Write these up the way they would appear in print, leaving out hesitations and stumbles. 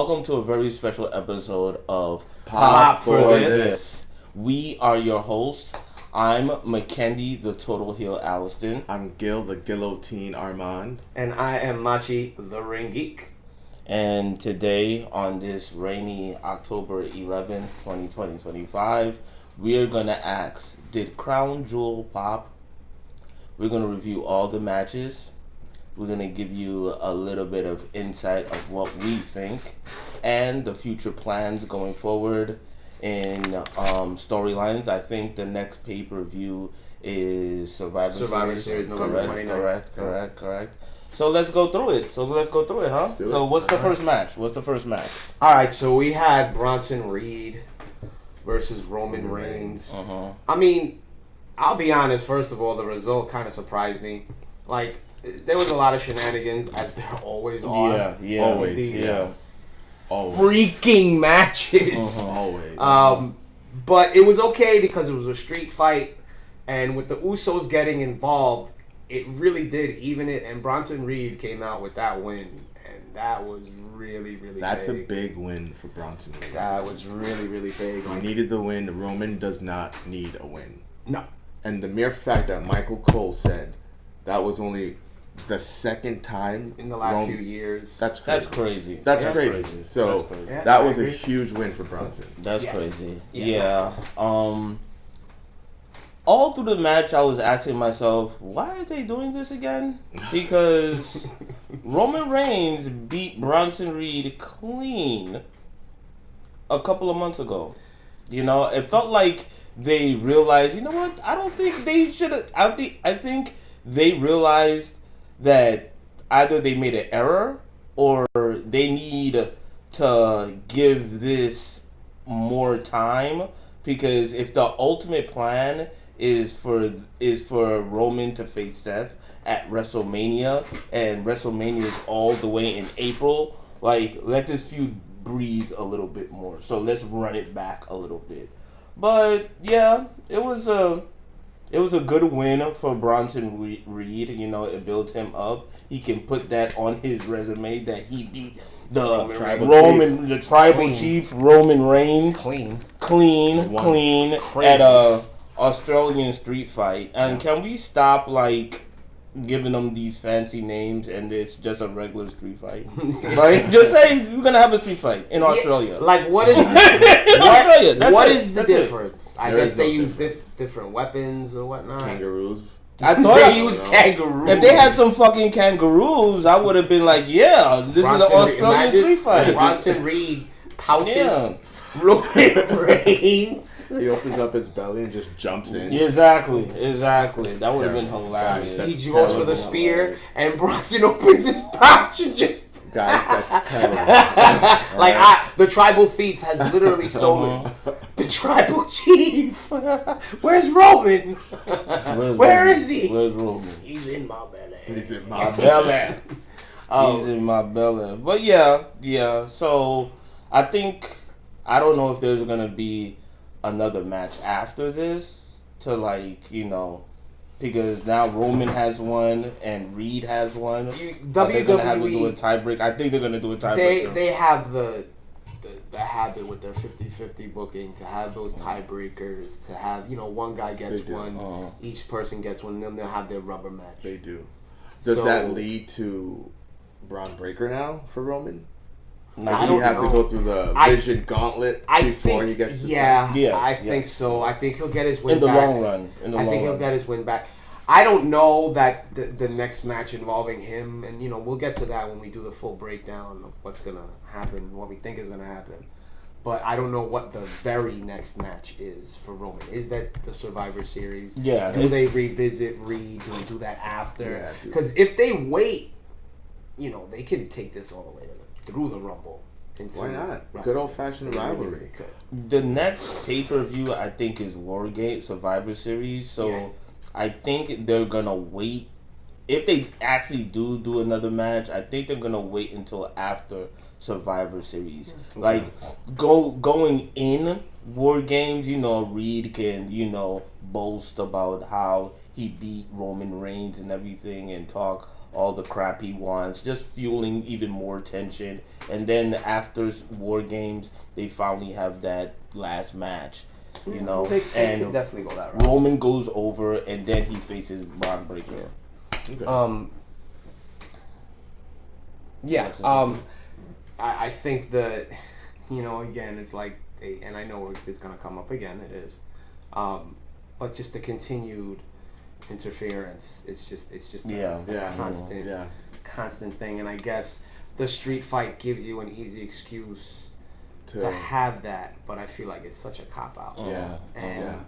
welcome to a very special episode of Pop for This. We are your hosts. I'm Mackendy, the Total Heel Alliston. I'm Gil, the Guillotine Armand. And I am Machi, the Ring Geek. And today, on this rainy October 11th, 2025, we are going to ask, did Crown Jewel pop? We're going to review all the matches. We're going to give you a little bit of insight of what we think and the future plans going forward in storylines. I think the next pay-per-view is Survivor Series November 29th. Correct. So let's go through it. Huh? So what's the first match? All right, so we had Bronson Reed versus Roman Reigns. Uh-huh. I mean, I'll be honest, first of all, the result kind of surprised me. Like, there was a lot of shenanigans, as there always are. Yeah. Always. Always. Freaking matches. Always. But it was okay because it was a street fight, and with the Usos getting involved, it really did even it, and Bronson Reed came out with that win, and that was really, really That's big. a big win for Bronson Reed. That was really, really big. He needed the win. Roman does not need a win. No. And the mere fact that Michael Cole said that was only the second time In the last few years. That's crazy. That's crazy. So That's crazy. Yeah, that I was a agree. huge win for Bronson. That's Yeah. crazy. Yeah, All through the match, I was asking myself, why are they doing this again? Because Roman Reigns beat Bronson Reed clean a couple of months ago. You know, it felt like they realized, you know what? I don't think they should have. I think they realized that either they made an error or they need to give this more time, because if the ultimate plan is for Roman to face Seth at WrestleMania, and WrestleMania is all the way in April, like, let this feud breathe a little bit more. So let's run it back a little bit. But yeah, it was a good win for Bronson Reed. You know, it builds him up. He can put that on his resume that he beat the tribal chief Roman Reigns clean at a Australian street fight. And can we stop giving them these fancy names and it's just a regular street fight? Like, just say we're gonna have a street fight in Australia. Like, what is what is the difference? I guess they use different weapons or whatnot. Kangaroos. I thought they use kangaroos. If they had some fucking kangaroos, I would have been like, yeah, this is an Australian street fight. Bronson Reed pouches. Yeah. Roman Reigns. He opens up his belly and just jumps in. Exactly. That would have been hilarious. He goes for the spear, and Bronson opens his pouch and just. Guys, that's terrible. The tribal thief has literally stolen the tribal chief. Where's Roman? Where is he? Where's Roman? He's in my belly. He's in my belly. He's in my belly. But yeah. So I don't know if there's gonna be another match after this because now Roman has one and Reed has one. They're gonna have to do a tiebreak. I think they're gonna do a tiebreak. They have the habit with their 50-50 booking to have those tiebreakers, to have, one guy gets one, each person gets one, and then they'll have their rubber match. They do. Does that lead to Braun Breaker now for Roman? Does he have to go through the Vision Gauntlet before he gets to I think so. I think he'll get his win in the back. long run. I think he'll get his win back. I don't know that the next match involving him, and we'll get to that when we do the full breakdown of what's gonna happen, what we think is gonna happen. But I don't know what the very next match is for Roman. Is that the Survivor Series? Yeah. Do they revisit Reed? Do they do that after? Yeah, because if they wait, they can take this all the way through the Rumble. Why not? Good old-fashioned rivalry. The next pay-per-view, I think, is Wargate Survivor Series. So I think they're going to wait. If they actually do another match, I think they're going to wait until after Survivor Series. Like, going in, War Games, Reed can, boast about how he beat Roman Reigns and everything and talk all the crap he wants, just fueling even more tension. And then after War Games, they finally have that last match, They and could definitely go that route. Roman goes over, and then he faces Braun Breaker. Okay. Yeah. I think that, again, it's like, and I know it's going to come up again, it is. But just the continued interference, it's just a constant thing. And I guess the street fight gives you an easy excuse to have that, but I feel like it's such a cop-out. Yeah. And,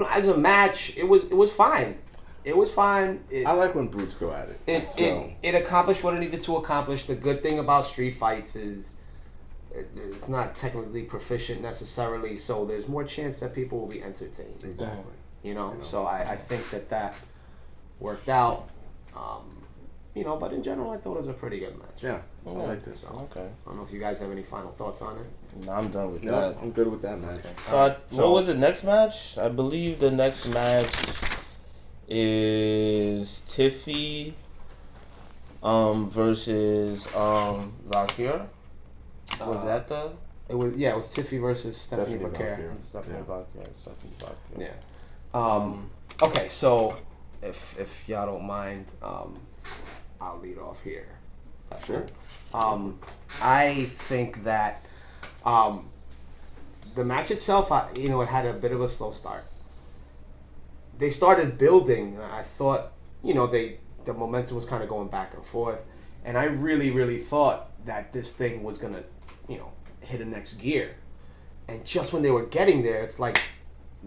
as a match, it was fine. It was fine. I like when brutes go at it. It accomplished what it needed to accomplish. The good thing about street fights is it's not technically proficient necessarily, so there's more chance that people will be entertained. Exactly. So I think that worked out. But in general, I thought it was a pretty good match. Yeah, I liked it. So, okay. I don't know if you guys have any final thoughts on it. No, I'm done with that. I'm good with that match. Okay. So what was the next match? I believe the next match is Tiffy versus Valkyrie. Was that the? It was Tiffy versus Stephanie Valkyrie. Stephanie Valkyrie. Yeah. Okay, so if y'all don't mind, I'll lead off here. That's sure. I think that the match itself, it had a bit of a slow start. They started building. I thought, the momentum was kind of going back and forth, and I really, really thought that this thing was gonna, hit a next gear. And just when they were getting there, it's like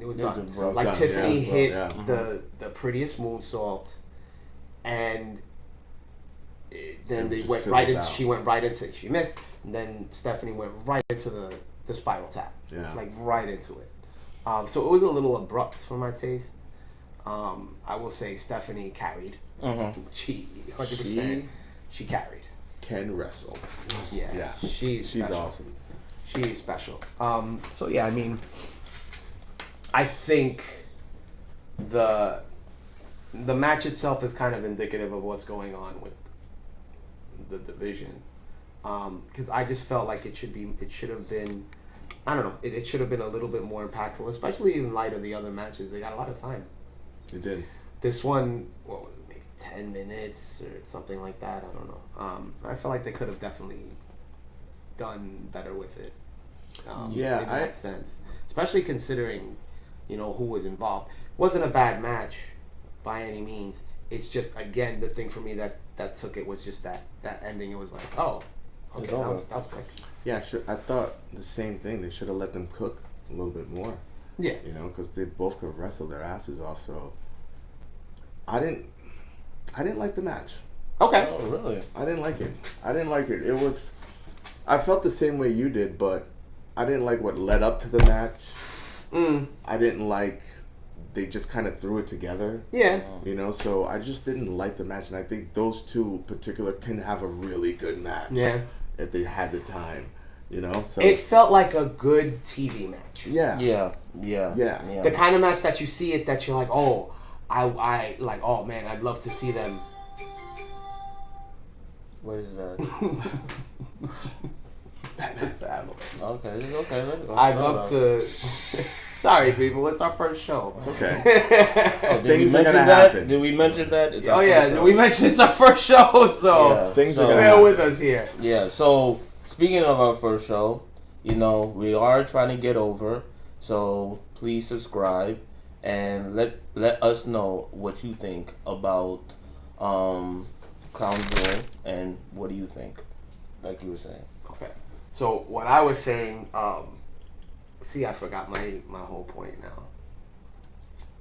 it was done. Like Tiffany hit the prettiest moonsault, and then they went right into. She went right into. She missed, and then Stephanie went right into the spiral tap. Yeah, like right into it. So it was a little abrupt for my taste. I will say Stephanie carried. Mm-hmm. She 100%. She carried. Can wrestle. Yeah. She's awesome. She's special. So yeah, I mean, I think the match itself is kind of indicative of what's going on with the division. Because I just felt like it should have been. I don't know. It should have been a little bit more impactful, especially in light of the other matches. They got a lot of time. It did. This one, maybe 10 minutes or something like that. I don't know. I feel like they could have definitely done better with it. In that sense, especially considering, who was involved. It wasn't a bad match by any means. It's just, again, the thing for me that took it was just that ending. It was like, oh, okay, that was quick. Yeah, sure. I thought the same thing. They should have let them cook a little bit more. Yeah. Because they both could wrestle their asses off. So I didn't like the match. Okay. Oh, really? I didn't like it. It was. I felt the same way you did, but I didn't like what led up to the match. I didn't like. They just kind of threw it together. Yeah. So I just didn't like the match, and I think those two particular can have a really good match. Yeah. If they had the time. So it felt like a good TV match. Yeah. Yeah. The kind of match that you see it that you're like, oh, I like, oh man, I'd love to see them. What is that? Okay. Let's go. I'd love to. Sorry, people. It's our first show. It's okay. Things are gonna happen. Did we mention that? Did we mention it's our first show? So things are gonna bear happen. with us here. Yeah. So speaking of our first show, we are trying to get over. So please subscribe and let us know what you think about Crown Jewel and what do you think, like you were saying. Okay. So what I was saying. See, I forgot my whole point now.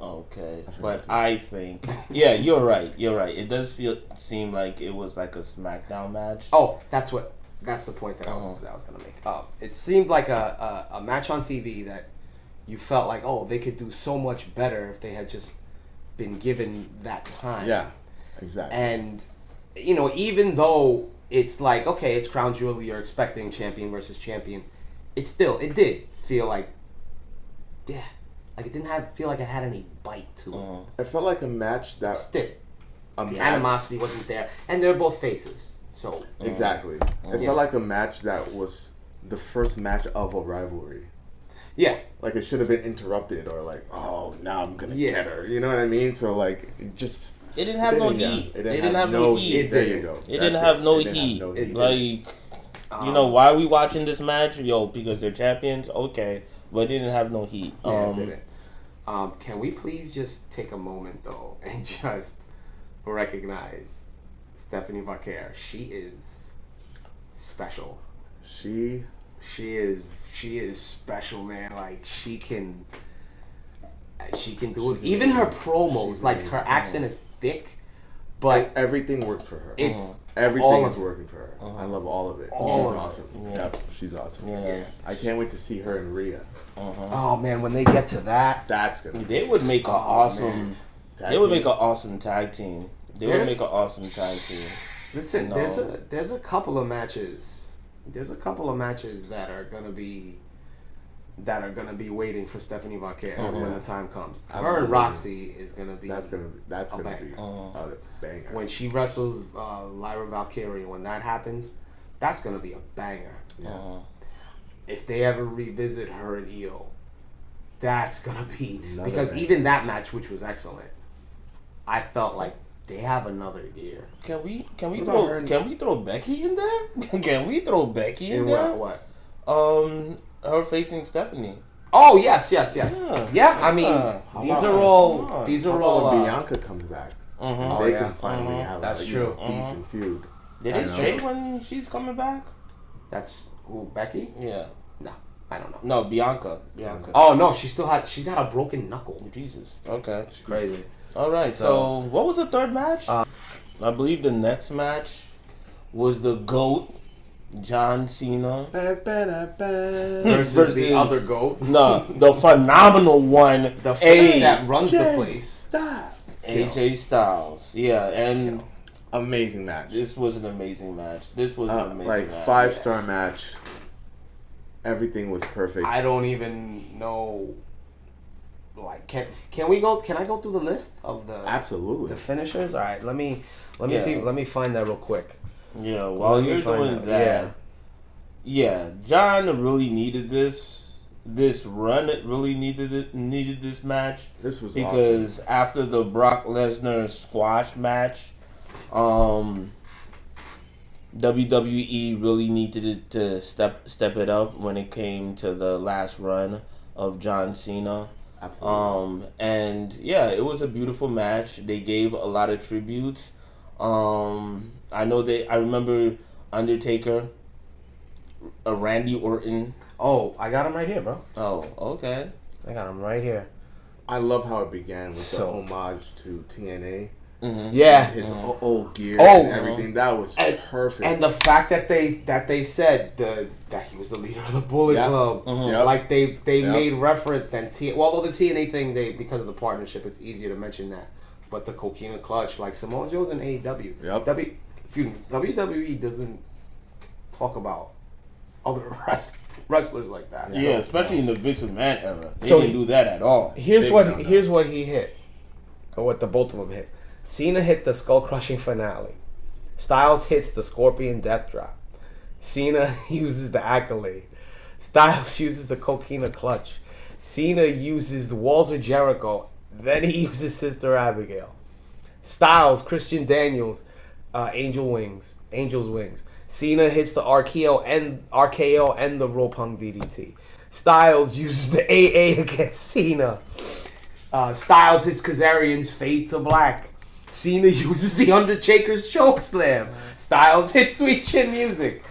Okay, but I think you're right. It does seem like it was like a SmackDown match. Oh, that's the point that I was gonna make. It seemed like a match on TV that you felt like, oh, they could do so much better if they had just been given that time. Yeah, exactly. And even though it's like, okay, it's Crown Jewel, you're expecting champion versus champion, it did feel like yeah, like it didn't feel like it had any bite to it. It felt like a match that Still, the animosity wasn't there, and they're both faces. So exactly, it felt like a match that was the first match of a rivalry. Yeah, like it should have been interrupted, or like, oh, now I'm gonna get her. You know what I mean? So like, it didn't have no heat. It didn't have no heat. There you go. It didn't have no heat. Like, you know, why are we watching this match? Yo, because they're champions. Okay, but it didn't have no heat. Yeah, it didn't. Can we please just take a moment though and just recognize Stephanie Vaquer? She is special. She is special, man. Like she can do it. Even her promos, like her accent is thick, but everything works for her. It's everything is working for her. I love all of it. She's awesome. Yep, she's awesome. Yeah. I can't wait to see her in Rhea. Oh man, when they get to that, that's gonna. They would make an awesome. They would make an awesome tag team. Listen, there's a couple of matches. There's a couple of matches that are gonna be waiting for Stephanie Vaquer when the time comes. Absolutely. Her and Roxy is gonna be. That's gonna be a banger. When she wrestles Lyra Valkyrie, when that happens, that's gonna be a banger. Yeah. If they ever revisit her and Io, that's gonna be because even that match, which was excellent, I felt like they have another year. Can we throw Becky in there? Can we throw Becky in there? What? Her facing Stephanie. Oh yes. Yeah. I mean, these are all. When Bianca comes back, they can finally have a decent feud. Did they say when she's coming back? That's who, Becky? Yeah. No, I don't know. No, Bianca. Oh no, she got a broken knuckle. Jesus. Okay. Crazy. All right. So what was the third match? I believe the next match was the GOAT, John Cena, versus the other GOAT. No, the phenomenal one, the face that runs the place. AJ Styles. Yeah, and amazing match. This was an amazing match. Like 5-star match. Everything was perfect. I don't even know. Like, can I go through the list of the finishers? All right, let me see. Let me find that real quick. Yeah, while you're doing that, yeah, John really needed this run. It really needed this match. This was because awesome. After the Brock Lesnar squash match, WWE really needed to step it up when it came to the last run of John Cena. Absolutely. And yeah, it was a beautiful match. They gave a lot of tributes. I remember Undertaker, Randy Orton. Oh, I got him right here, bro. Oh, okay. I got him right here. I love how it began with the homage to TNA. Mm-hmm. Yeah, his old gear and everything. That was perfect. And the fact that they said that he was the leader of the Bullet Club, like they made reference. Although the TNA thing, because of the partnership, it's easier to mention that. But the Coquina Clutch, like Samoa Joe's in AEW. Yep. WWE doesn't talk about other wrestlers like that. Yeah, so, especially in the Vince McMahon era, they didn't do that at all. Here's what he hit, or what the both of them hit. Cena hit the skull-crushing finale. Styles hits the Scorpion Death Drop. Cena uses the Accolade. Styles uses the Coquina Clutch. Cena uses the Walls of Jericho. Then he uses Sister Abigail. Styles, Christian Daniels, Angel's Wings. Cena hits the RKO and the rope hung DDT. Styles uses the AA against Cena. Styles hits Kazarian's Fade to Black. Cena uses the Undertaker's chokeslam. Styles hits Sweet Chin Music.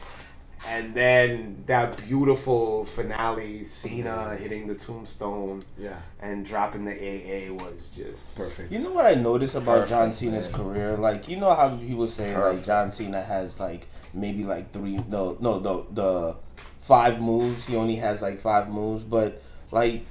And then that beautiful finale, Cena hitting the tombstone and dropping the AA was just perfect. You know what I noticed about John Cena's career? Like, you know how he was saying like John Cena has like maybe like the 5 moves. He only has like 5 moves, but like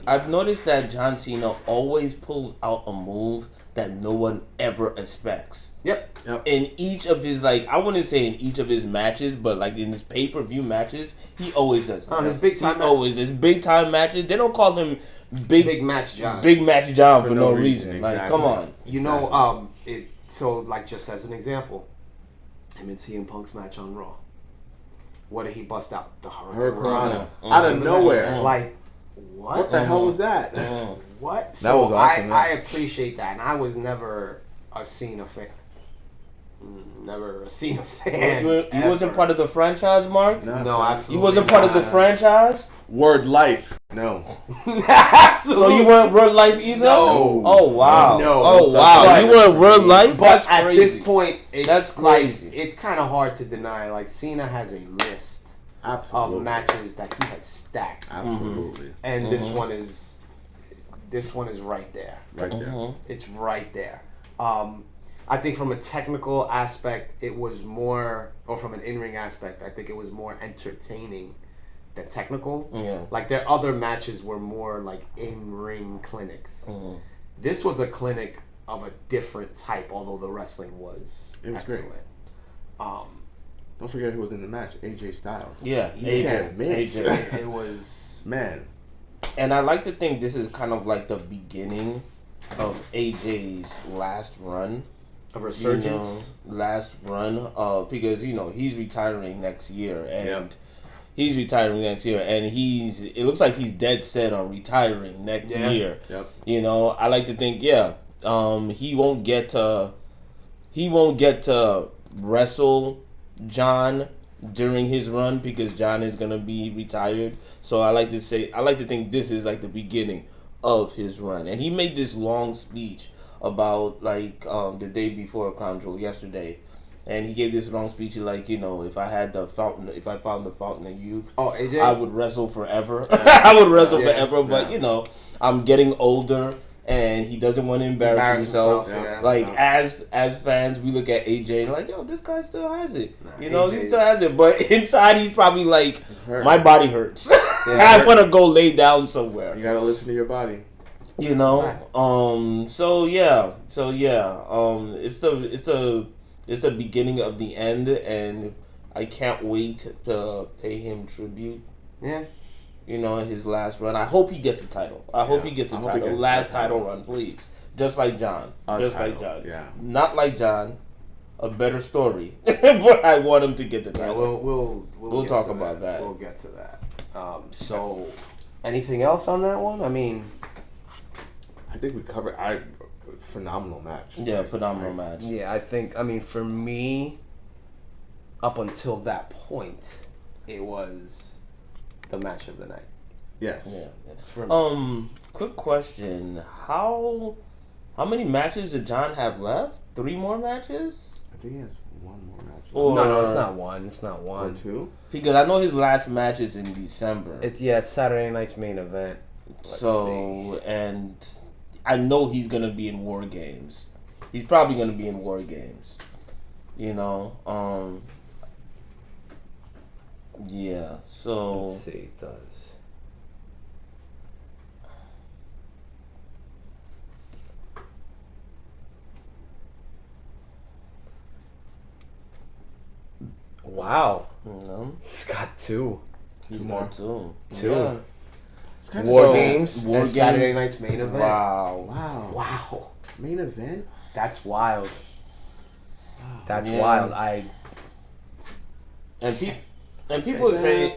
I've noticed that John Cena always pulls out a move that no one ever expects. Yep. In each of his, like, I wouldn't say in each of his matches, but like in his pay-per-view matches, he always does. His big time. His big time matches. They don't call him Big Match John. Big Match John for no reason. Exactly. Like, come on. You know, so like just as an example, him and CM Punk's match on Raw. What did he bust out? The Hurricane out of nowhere. Like, what the hell was that? What? That So was awesome. I appreciate that, and I was never a Cena fan. Never a Cena fan. You wasn't part of the franchise, Mark? No, absolutely. You wasn't part of the franchise? Word life. No. Absolutely. So you weren't real life either? No. Oh wow. No. Oh wow. But- You weren't real life? But That's at crazy. this point, That's crazy. Like, it's kind of hard to deny. Like, Cena has a list Absolutely. of matches that he has stacked, Absolutely. and this one is right there. Right there. It's right there. I think from a technical aspect, it was more, or from an in-ring aspect, I think it was more entertaining than technical. Yeah. Like, their other matches were more like in-ring clinics. This was a clinic of a different type, although the wrestling was excellent. Great. Don't forget who was in the match, AJ Styles. Yeah. You can't miss. AJ. It was... Man. And I like to think this is kind of like the beginning of AJ's last run. A resurgence. Last run. Because, he's retiring next year. And Yep. he's retiring next year. And it looks like he's dead set on retiring next year. Yep. I like to think, he won't get to wrestle John during his run because John is gonna be retired. So I like to think this is like the beginning of his run. And he made this long speech about the day before Crown Jewel yesterday. And he gave this long speech like, if I found the fountain of youth, AJ? I would wrestle forever. I would wrestle forever, but I'm getting older and he doesn't want to embarrass himself. As fans, we look at AJ and like, yo, this guy still has it. He still has it. But inside, he's probably like, my body hurts. I want to go lay down somewhere. You gotta listen to your body. It's the beginning of the end, and I can't wait to pay him tribute. Yeah. His last run. I hope he gets the title. I hope he gets the title. Last title run, please. Just like John. Like John. Yeah. Not like John. A better story. But I want him to get the title. We'll talk about that. We'll get to that. So, anything else on that one? I mean, I think we covered. Phenomenal match. Yeah, phenomenal match. Yeah, I think. I mean, for me, up until that point, it was the match of the night. Yes. Yeah. Quick question: How many matches did John have left? 3 more matches? I think he has 1 more match. No, it's not one. It's not one. Or 2? Because I know his last match is in December. It's Saturday night's main event. Let's see. And I know he's gonna be in War Games. He's probably gonna be in War Games. Yeah. So Let's see. It does. Wow. He's got 2. He's got 2. 2. Yeah. War Games. War and Saturday night's main event. Wow. Main event? That's wild. That's wild. And people say,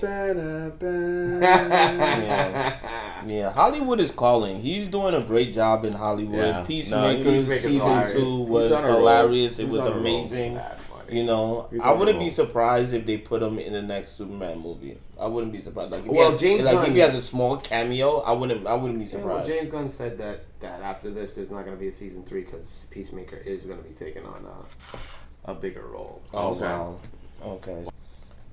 yeah, Hollywood is calling. He's doing a great job in Hollywood. Yeah. Peacemaker season 2 was hilarious. It was amazing. I wouldn't be surprised if they put him in the next Superman movie. I wouldn't be surprised. If he has a small cameo, I wouldn't be surprised. James Gunn said that after this, there's not going to be a season 3 because Peacemaker is going to be taking on a bigger role. Oh, wow. Okay.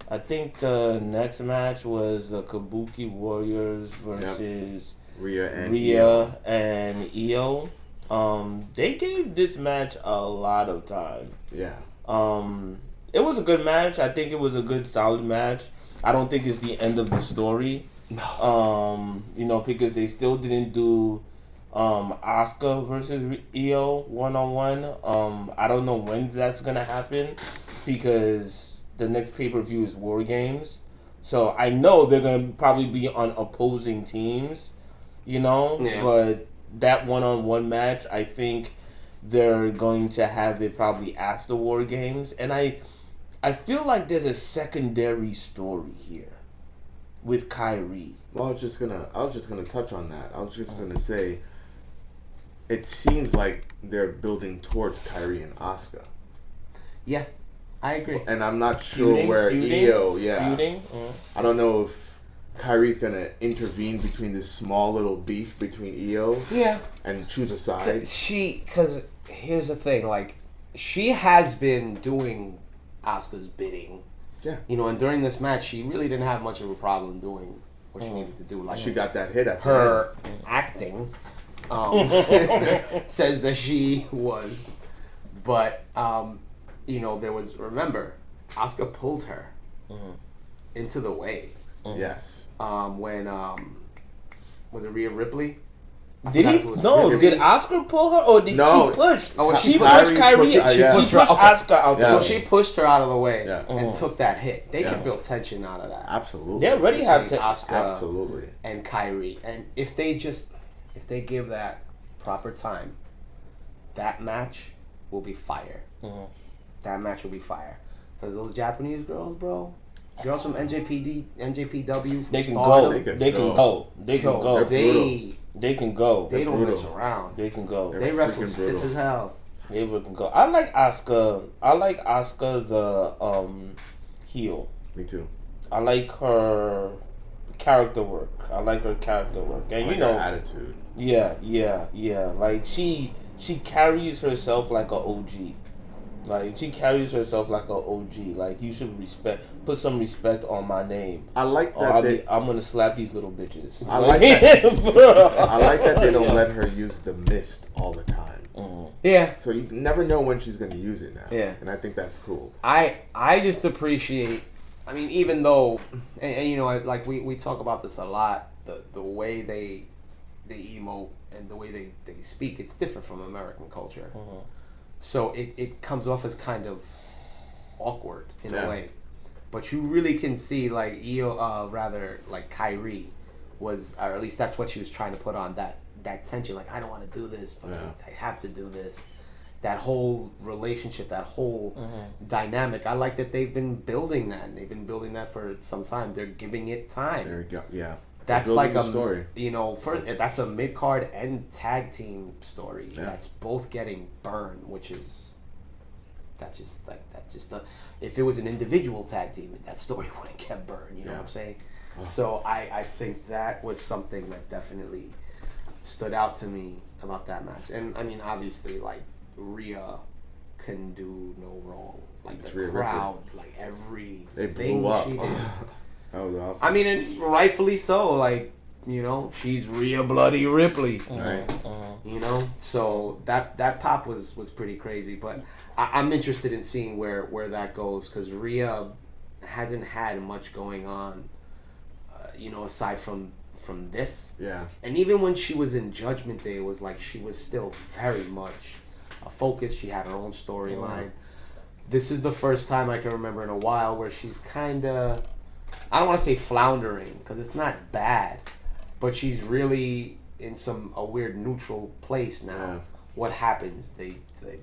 I think the next match was the Kabuki Warriors versus Rhea and Io. They gave this match a lot of time. Yeah. It was a good match. I think it was a good, solid match. I don't think it's the end of the story. Because they still didn't do Asuka versus Io 1-on-1. I don't know when that's gonna happen because the next pay-per-view is War Games. So I know they're gonna probably be on opposing teams, but that 1-on-1 match, I think they're going to have it probably after War Games, and I feel like there's a secondary story here with Kyrie. Well, I was just gonna touch on that. I was just gonna say, it seems like they're building towards Kyrie and Asuka. Yeah, I agree. And I'm not sure where Io. Yeah. Feuding? I don't know if Kyrie's gonna intervene between this small little beef between Io. Yeah. And choose a side. Because here's the thing, like, she has been doing Asuka's bidding. Yeah. And during this match, she really didn't have much of a problem doing what she needed to do. Like, she got that hit at her acting says that she was, but there was, remember, Asuka pulled her into the way. Yes. When was it Rhea Ripley? Did he? No. Did Asuka pull her, or did she push? Oh, she pushed Kyrie. She pushed Asuka out. So she pushed her out of the way Yeah. and took that hit. They can build tension out of that. Absolutely. They already have Asuka absolutely. and Kyrie, and if they give that proper time, that match will be fire. That match will be fire because those Japanese girls, bro. Girls from NJPW. They can go. They can go. They can go. They don't mess around. They can go. They wrestle stiff as hell. They can go. I like Asuka. The heel. Me too. I like her character work. And her attitude. Yeah. Like she carries herself like an OG. Like, she carries herself like an OG. Like, you should put some respect on my name. I like that. I'm gonna slap these little bitches. I like that. I like that they don't let her use the mist all the time. Yeah. So you never know when she's gonna use it now. Yeah. And I think that's cool. I just appreciate. I mean, even though, and like we talk about this a lot. The way they emote and the way they speak, it's different from American culture. So it comes off as kind of awkward in a way. But you really can see, like, like Kyrie was, or at least that's what she was trying to put on, that tension. Like, I don't want to do this, but I have to do this. That whole relationship, that whole dynamic. I like that they've been building that. And they've been building that for some time. They're giving it time. There you go. Yeah. That's like a story. That's a mid card and tag team story. Yeah. That's both getting burned, which is if it was an individual tag team, that story wouldn't get burned. You know what I'm saying? So I think that was something that definitely stood out to me about that match. And I mean, obviously, like, Rhea can do no wrong. Like, the crowd, like, everything they blew up. She did. That was awesome. I mean, and rightfully so. Like, she's Rhea Bloody Ripley. Right. So that pop was pretty crazy. But I'm interested in seeing where that goes because Rhea hasn't had much going on, aside from this. Yeah. And even when she was in Judgment Day, it was like she was still very much a focus. She had her own storyline. This is the first time I can remember in a while where she's kind of, I don't want to say floundering because it's not bad, but she's really in a weird neutral place now. Yeah. What happens? They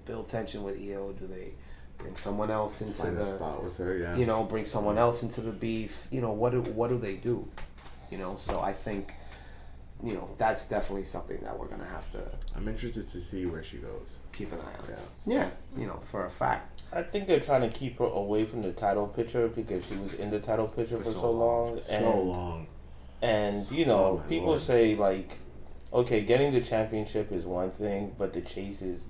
build tension with Io. Do they bring someone else into the spot with her? Yeah. Bring someone else into the beef. What do they do? So I think, that's definitely something that we're gonna have to. I'm interested to see where she goes. Keep an eye on. Yeah. For a fact. I think they're trying to keep her away from the title picture because she was in the title picture for so long. And people say, like, okay, getting the championship is one thing, but the chase is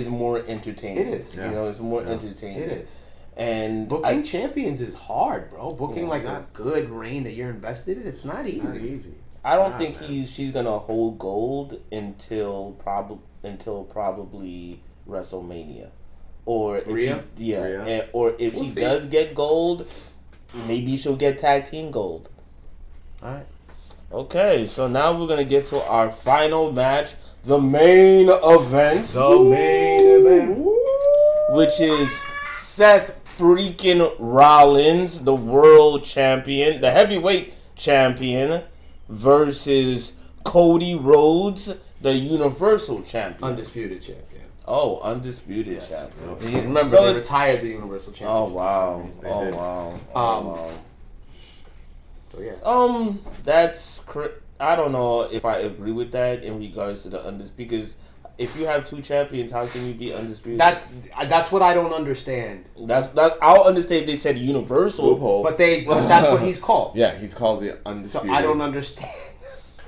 more entertaining. It is. It's more entertaining. It is. And booking champions is hard, bro. Booking a good reign that you're invested in, it's not easy. Not easy. I don't think she's gonna hold gold until probably WrestleMania, or if Rhea? or if she does get gold, maybe she'll get tag team gold. All right. Okay, so now we're going to get to our final match, the main event. Which is Seth freaking Rollins, the world champion, the heavyweight champion, versus Cody Rhodes, the universal champion. Undisputed champion. Oh, undisputed champion. Remember, So they retired the universal champion. Oh, wow. Wow. Wow. So, yeah. That's I don't know if I agree with that in regards to the undisputed, because if you have two champions, how can you be undisputed? That's what I don't understand. I'll understand if they said universal, loophole, but that's what he's called. Yeah, he's called the undisputed. So I don't understand.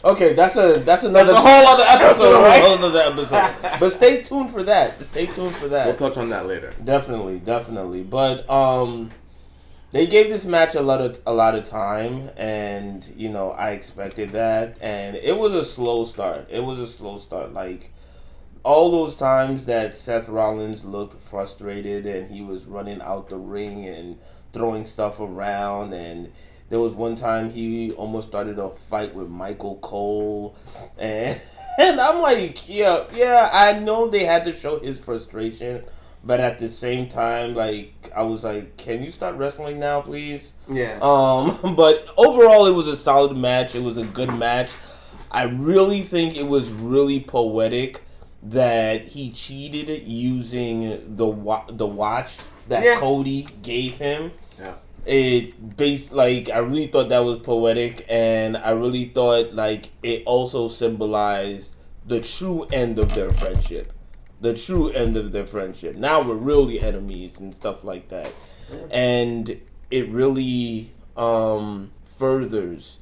Okay, that's a whole other episode, right? Whole other episode. But stay tuned for that. We'll touch on that later. Definitely. But they gave this match a lot of time, and I expected that, and it was a slow start. Like all those times that Seth Rollins looked frustrated and he was running out the ring and throwing stuff around, and there was one time he almost started a fight with Michael Cole, and I'm like, yeah, I know they had to show his frustration, but at the same time, like, I was like, can you start wrestling now, please? Yeah. But overall, it was a solid match. It was a good match. I really think it was really poetic that he cheated using the watch that Cody gave him. Yeah. I really thought that was poetic, and I really thought like it also symbolized the true end of their friendship. Now we're really enemies and stuff like that. And it really furthers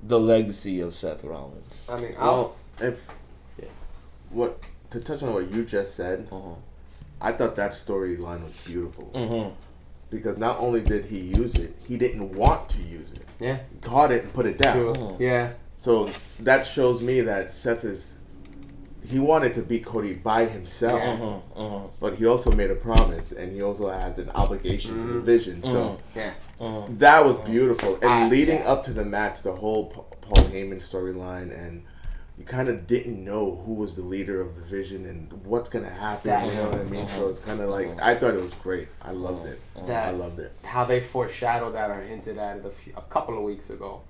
the legacy of Seth Rollins. I mean, to touch on what you just said, I thought that storyline was beautiful. Mm-hmm. Because not only did he use it, he didn't want to use it. Yeah. He caught it and put it down. Sure. Yeah. So that shows me that Seth he wanted to beat Cody by himself. But he also made a promise, and he also has an obligation to the vision. So that was beautiful. And leading up to the match, the whole Paul Heyman storyline, and you kind of didn't know who was the leader of the vision and what's going to happen. You know what I mean? So it's kind of like, I thought it was great. I loved it. I loved it. How they foreshadowed that or hinted at it a couple of weeks ago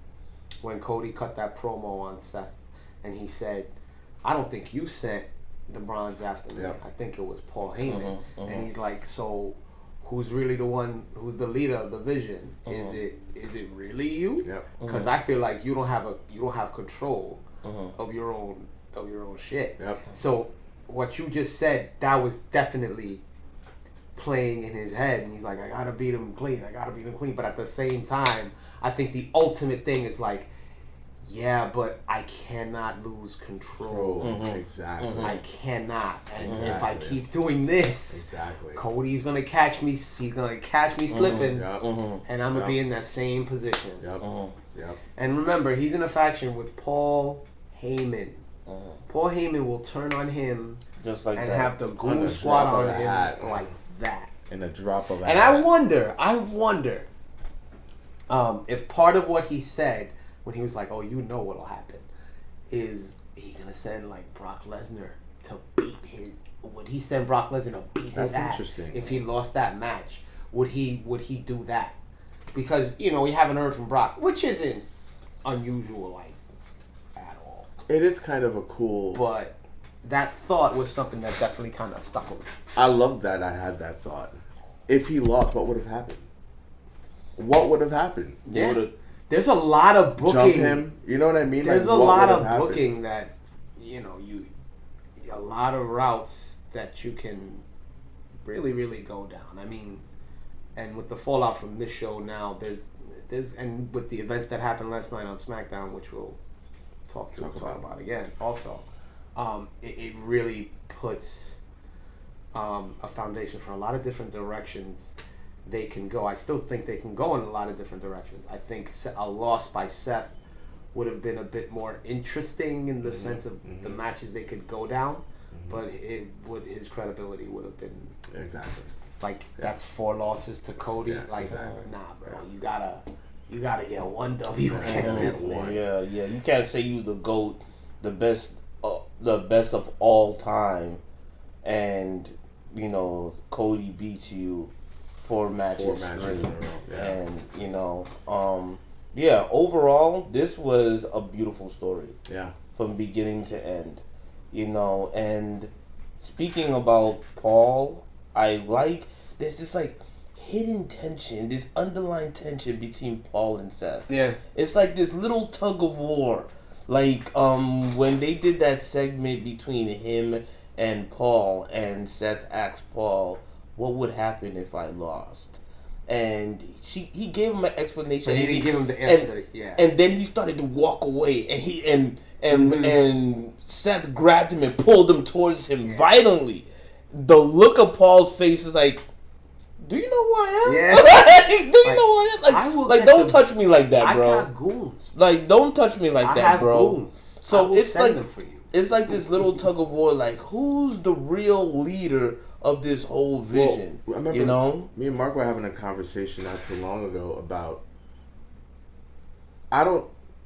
when Cody cut that promo on Seth, and he said, I don't think you sent the bronze after me. I think it was Paul Heyman. And he's like, so who's really the one, who's the leader of the vision? Is it really you? Because I feel like you don't have control of your own shit. So what you just said, that was definitely playing in his head, and he's like, I gotta beat him clean. But at the same time, I think the ultimate thing is like, yeah, but I cannot lose control. Exactly. I cannot. And if I keep doing this, Cody's gonna catch me. He's gonna catch me slipping, and I'm gonna be in that same position. And remember, he's in a faction with Paul Heyman. Paul Heyman will turn on him just like and that. have the goon squad on him like that. In a drop of a hat. I wonder if part of what he said when he was like, oh, you know what'll happen, is he gonna send like Brock Lesnar to beat his, would he send Brock Lesnar to beat his ass if he lost that match? Would he do that? Because, we haven't heard from Brock, which isn't unusual, like, at all. It is kind of a cool... But that thought was something that definitely kind of stuck with me. I love that I had that thought. If he lost, what would have happened? Yeah. There's a lot of booking. Jump him. You know what I mean? There's a lot of booking that, a lot of routes that you can really, really go down. I mean, and with the fallout from this show now, there's and with the events that happened last night on SmackDown, which we'll talk about again also, it really puts a foundation for a lot of different directions they can go. I still think they can go in a lot of different directions. I think a loss by Seth would have been a bit more interesting in the sense of the matches they could go down, but his credibility would have been like that's 4 losses to Cody. Like, nah, bro, you gotta get 1 W against this man. Yeah. You can't say you the GOAT, the best of all time, and Cody beats you 4 matches straight. And overall, this was a beautiful story. Yeah. From beginning to end, and speaking about Paul, there's this like hidden tension, this underlying tension between Paul and Seth. Yeah. It's like this little tug of war. Like when they did that segment between him and Paul, and Seth asked Paul, what would happen if I lost? And he gave him an explanation. But he didn't give him the answer. And then he started to walk away, and and Seth grabbed him and pulled him towards him violently. The look of Paul's face is like, do you know who I am? Yeah. Do you know who I am? Like don't touch me like that, bro. I got goons. Like, don't touch me like that, bro. Goons. So it's like them for you. It's like this little tug of war. Like, who's the real leader of this whole vision? Well, I remember me and Mark were having a conversation not too long ago about.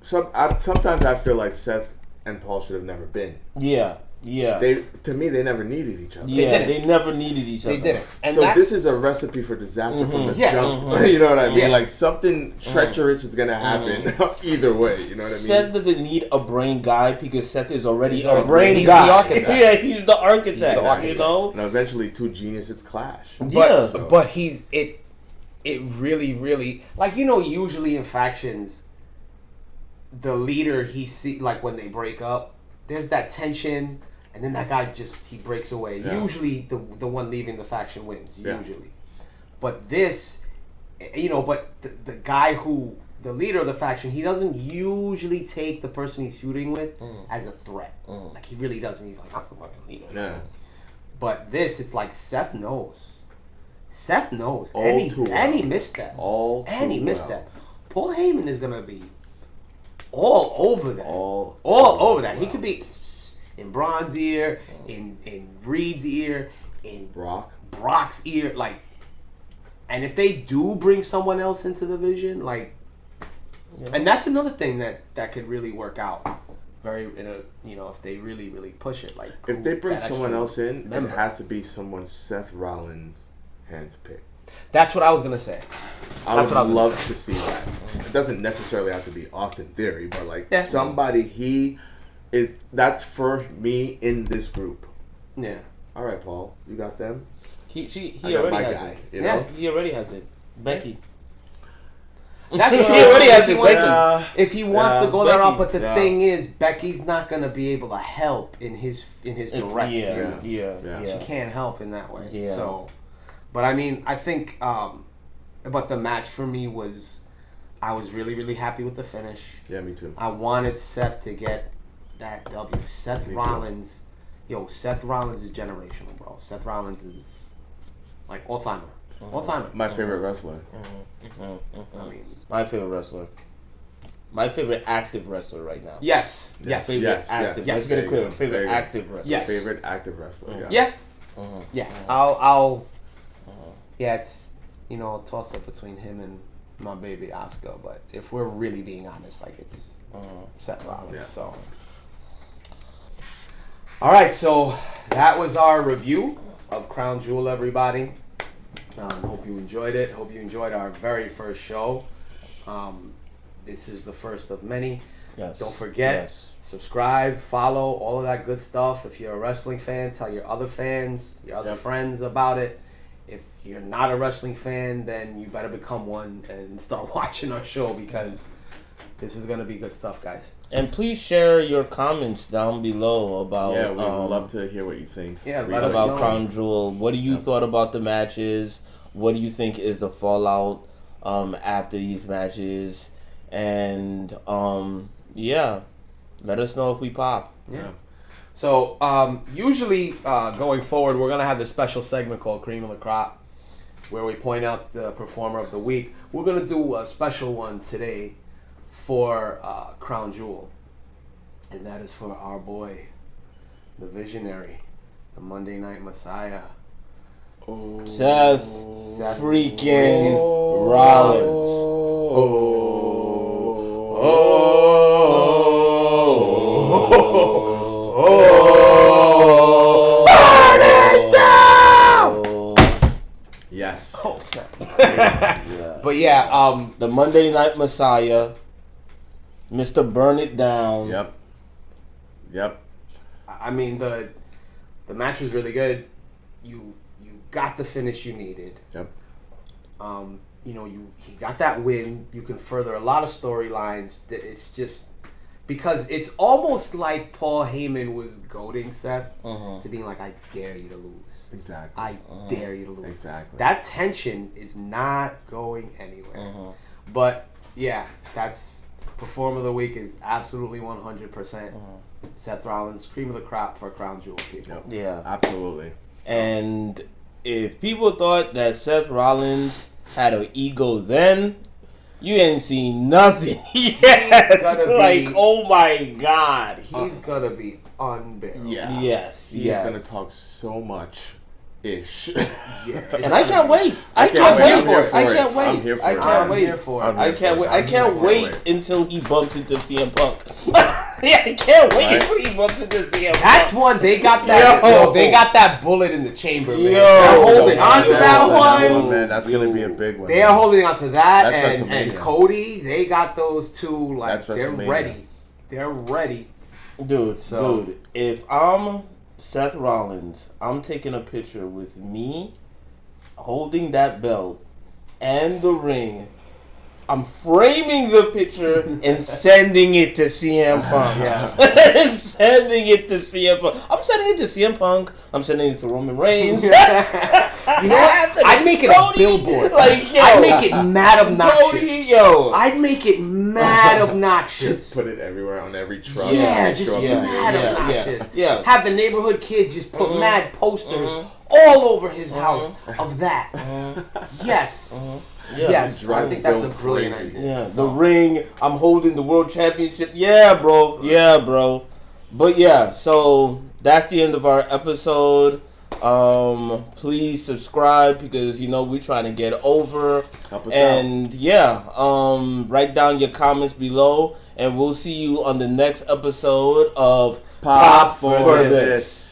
Sometimes I feel like Seth and Paul should have never been. Yeah. To me, they never needed each other. Yeah, they never needed each other. They didn't. And so this is a recipe for disaster from the jump. You know what I mean? Yeah. Like something treacherous is gonna happen either way. You know what I mean? Seth doesn't need a brain guy because Seth is already a brain guy. He's the architect. Yeah, he's the architect. You know. And eventually, 2 geniuses clash. But it really, really, like, usually in factions, the leader like when they break up, there's that tension. And then that guy he breaks away. Yeah. Usually the one leaving the faction wins, usually. But this, but the guy the leader of the faction, he doesn't usually take the person he's feuding with as a threat. Like, he really doesn't. He's like, I'm the fucking leader. Yeah. But this, it's like Seth knows. Seth knows. All And too well. And he missed that. He missed that. Paul Heyman is going to be all over that. All over that. Well. He could be in Braun's ear, in Reed's ear, in Brock's ear, like, and if they do bring someone else into the vision, like, and that's another thing that could really work out, if they really, really push it, like, if they bring someone else in, it has to be someone Seth Rollins hands picked. That's what I was gonna say. I would love to see that. It doesn't necessarily have to be Austin Theory, but like somebody that's for me in this group. Yeah. All right, Paul, you got them. He already has it. You know? He already has it. Becky. That's what he already has it. Becky. If he wants to go that route, but the thing is, Becky's not gonna be able to help in his direction. Yeah. She can't help in that way. Yeah. So, but I mean, I think, but the match for me I was really, really happy with the finish. Yeah, me too. I wanted Seth to get that W. Seth Rollins is generational, bro. Seth Rollins is like all-timer. All-timer. My favorite wrestler. I mean, my favorite wrestler. My favorite active wrestler right now. Yes. Favorite active. Let's get it clear. Favorite active wrestler. Yes. Favorite active wrestler. Yeah. I'll. Yeah, it's a toss up between him and my baby Oscar, but if we're really being honest, like, it's Seth Rollins. Yeah. So. All right, so that was our review of Crown Jewel, everybody. Hope you enjoyed it. Hope you enjoyed our very first show. This is the first of many. Yes. Don't forget, subscribe, follow, all of that good stuff. If you're a wrestling fan, tell your other fans, your other friends about it. If you're not a wrestling fan, then you better become one and start watching our show, because this is going to be good stuff, guys. And please share your comments down below about... Yeah, we'd love to hear what you think. Yeah, let us about know. Crown Jewel. What do you thought about the matches? What do you think is the fallout after these matches? And, let us know if we pop. Yeah. So, usually, going forward, we're going to have this special segment called Cream of the Crop, where we point out the performer of the week. We're going to do a special one today for Crown Jewel, and that is for our boy, the visionary, the Monday Night Messiah, Seth freaking Rollins. Burn it down! Yes. Yeah. But yeah, The Monday Night Messiah, Mr. Burn It Down. Yep. I mean the match was really good. You got the finish you needed. Yep. He got that win. You can further a lot of storylines. It's just because it's almost like Paul Heyman was goading Seth to being like, I dare you to lose. Exactly. I dare you to lose. Exactly. That tension is not going anywhere. But yeah, that's Performer of the Week is absolutely 100%. Seth Rollins, cream of the crop for Crown Jewel people. Yep. Yeah. Absolutely. And if people thought that Seth Rollins had an ego then, you ain't seen nothing yet. Like, oh my God. He's gonna be unbearable. Yeah. Yes. He's gonna talk so much ish. And I can't wait. I can't wait for it. I can't wait. I can't wait. I can't wait. I can't wait until he bumps into CM Punk. Yeah, I can't wait until he bumps into CM Punk. That's one. They got that. They got that bullet in the chamber, man. Yo. They're holding on to that one. Man, that's gonna be a big one. They are holding on to that, That's and WrestleMania. Cody. They got those two. Like That's they're WrestleMania. ready. They're ready. Dude, if I'm Seth Rollins, I'm taking a picture with me holding that belt and the ring. I'm framing the picture and sending it to CM Punk. And sending it to CM Punk. I'm sending it to CM Punk. I'm sending it to Roman Reigns. You know what? I'd make it a billboard. Like, yo, I'd make it mad obnoxious. Cody, yo. I'd make it mad obnoxious. Just put it everywhere on every truck. Yeah, just mad obnoxious. Have the neighborhood kids just put mad posters all over his house of that. Yes. Yes, I think that's a brilliant idea. Yeah, the ring. I'm holding the world championship. Yeah, bro. Yeah, bro. But yeah, so that's the end of our episode. Please subscribe because we're trying to get over. Help us and write down your comments below, and we'll see you on the next episode of Pop for this.